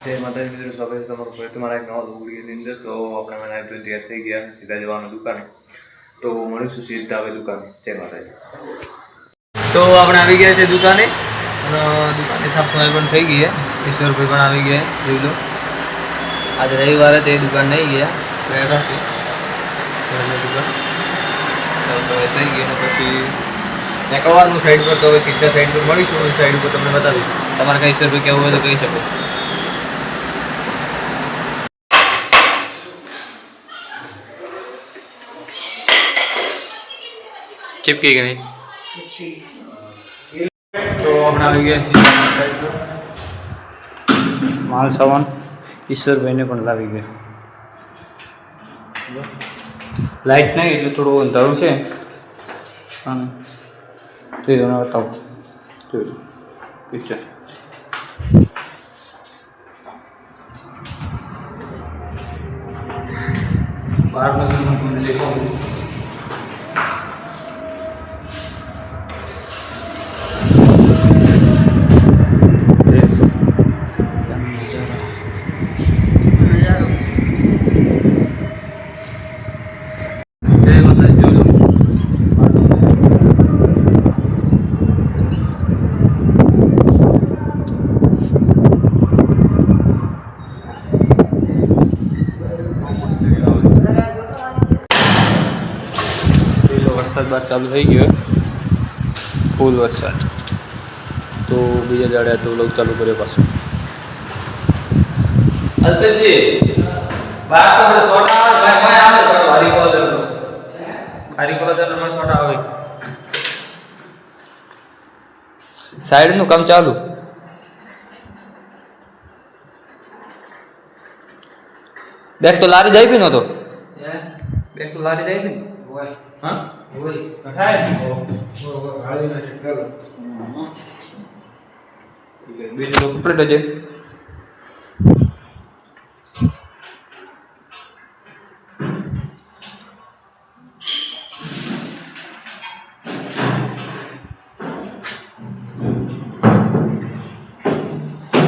જય માતાજી મિત્રો, સ્વાગત છે તમારું ફરી તમારા એક નવા વિડીયોની અંદર। તો આપણે નાઇટ તૈયાર થઈ ગયા, સીધા જવાનું દુકાને। તો મળીશું સીધા હવે દુકાને। જય માતાજી। તો આપણે આવી ગયા છે દુકાને અને દુકાને સાફ સફાઈ પણ થઈ ગઈ છે। ઈશ્વરભાઈ પણ આવી ગયા, જોઈ લો। આજે રવિવારે તે દુકાન નહીં ગયા, બેઠા છે દુકાન સાફ સફાઈ થઈ ગઈ। અને પછી મેં કહેવાનું સાઈડ પર, તો હવે સીધા સાઈડ પર મળીશું, સાઈડ ઉપર તમને બતાવીશું। તમારે કંઈ ઈશ્વરભાઈ કહેવું હોય તો કહી શકો। चिपकी गई तो अपना आ गया माल सामान ईश्वर भाई ने पण लावी गया। लाइट नहीं એટલે થોડું અંધારું છે અને તે જોને બતાવો જોઈ પિક્ચર બહાર નો તમને દેખાવું। वरसाद बार चालू थी गयो, फूल वरसाद। तो बीजा जाड़े तो लोग चालू करे पासो। अल्पेशजी बात तो बड़े सोटा मैं आ तो भारी को दे दो, भारी को दे मैं सोटा आवे। साइड नु काम चालू। बैग तो लारी जाई भी न तो बैग तो लारी जाई भी हां वही उठाए वो गाड़ी में चेक कर लो। ठीक है बीच लोग कपड़े दे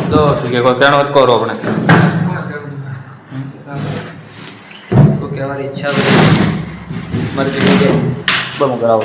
तो ठीक है कोई कहना मत करो अपने तो क्या हमारी इच्छा मर्जी में बम कराओ।